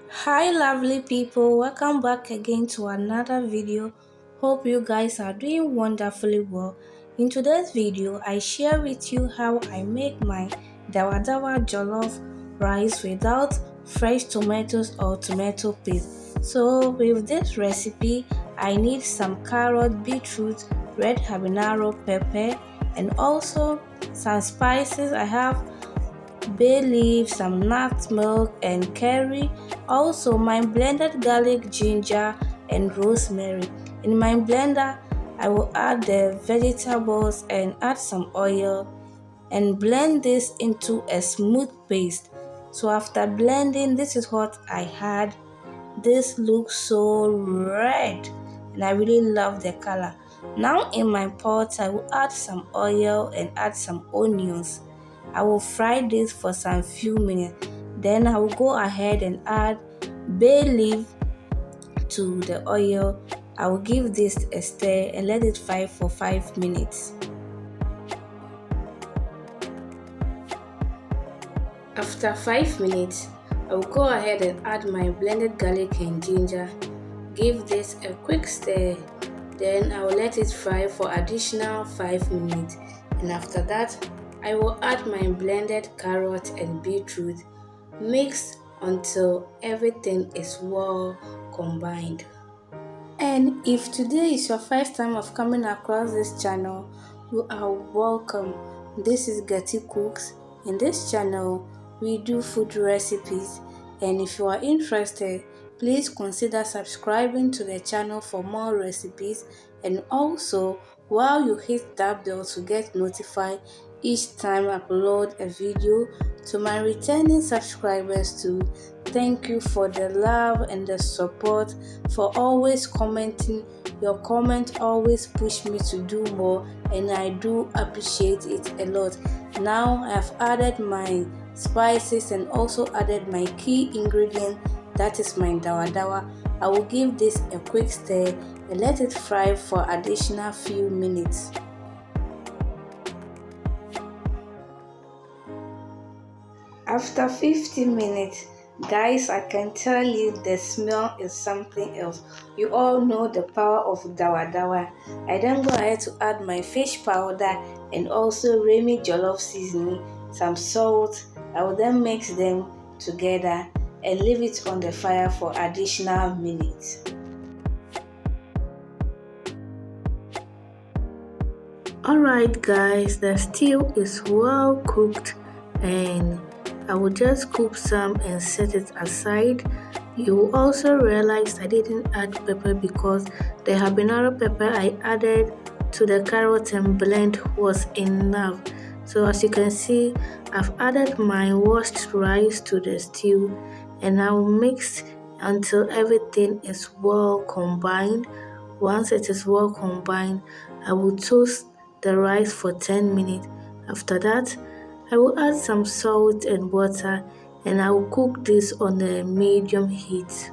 Hi lovely people, welcome back again to another video. Hope you guys are doing wonderfully well. In today's video, I share with you how I make my Dawadawa jollof rice without fresh tomatoes or tomato paste. So with this recipe, I need some carrot, beetroot, red habanero pepper, and also some spices. I have bay leaf, some nutmeg, and curry. Also, my blended garlic, ginger, and rosemary. In my blender, I will add the vegetables and add some oil and blend this into a smooth paste. So after blending, this is what I had. This looks so red and I really love the color. Now in my pot, I will add some oil and add some onions. I will fry this for some few minutes. Then I will go ahead and add bay leaf to the oil. I will give this a stir and let it fry for 5 minutes. After 5 minutes, I will go ahead and add my blended garlic and ginger. Give this a quick stir. Then I will let it fry for additional 5 minutes. And after that, I will add my blended carrot and beetroot. Mix until everything is well combined. And if today is your first time of coming across this channel, you are welcome. This is Getty Cooks. In this channel, we do food recipes, and if you are interested, please consider subscribing to the channel for more recipes, and also while you hit that bell to get notified each time I upload a video. To my returning subscribers too, thank you for the love and the support, for always commenting. Your comment always push me to do more, and I do appreciate it a lot. Now I've added my spices and also added my key ingredient, that is my Dawadawa. I will give this a quick stir and let it fry for additional few minutes. After 15 minutes, guys, I can tell you the smell is something else. You all know the power of Dawadawa. I then go ahead to add my fish powder and also Remi Jollof seasoning, some salt. I will then mix them together and leave it on the fire for additional minutes. Alright guys, the stew is well cooked and I will just scoop some and set it aside. You will also realize I didn't add pepper because the habanero pepper I added to the carrot and blend was enough. So as you can see, I've added my washed rice to the stew and I will mix until everything is well combined. Once it is well combined, I will toast the rice for 10 minutes. After that, I will add some salt and water and I will cook this on a medium heat.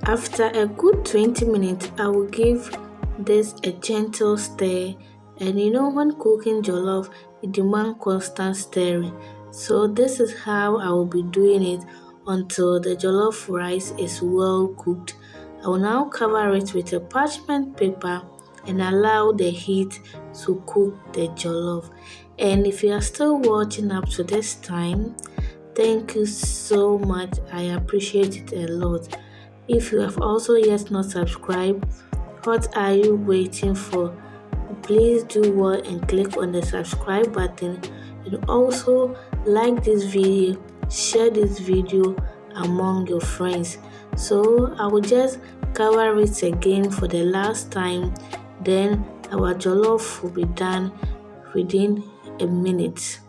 After a good 20 minutes, I will give this a gentle stir. And you know, when cooking jollof, it demands constant stirring. So this is how I will be doing it until the jollof rice is well cooked. I will now cover it with a parchment paper and allow the heat to cook the jollof. And if you are still watching up to this time, thank you so much. I appreciate it a lot. If you have also yet not subscribed, what are you waiting for? Please do well and click on the subscribe button and also like this video, share this video among your friends. So I will just cover it again for the last time, then our jollof will be done within a minute.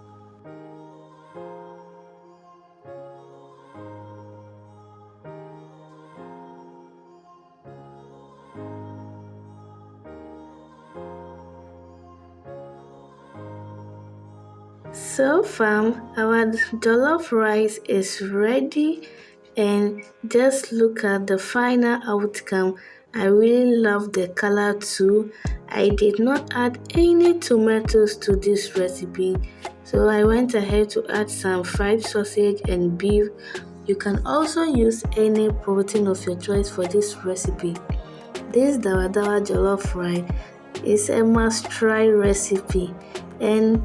So fam, our jollof rice is ready and just look at the final outcome. I really love the color too. I did not add any tomatoes to this recipe, so I went ahead to add some fried sausage and beef. You can also use any protein of your choice for this recipe. This Dawadawa jollof rice is a must-try recipe, and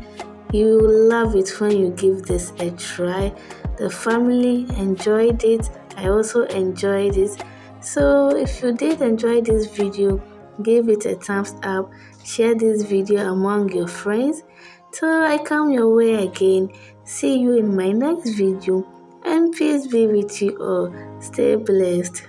you will love it when you give this a try. The family enjoyed it. I also enjoyed it. So if you did enjoy this video, give it a thumbs up. Share this video among your friends. Till I come your way again. See you in my next video. And peace be with you all. Stay blessed.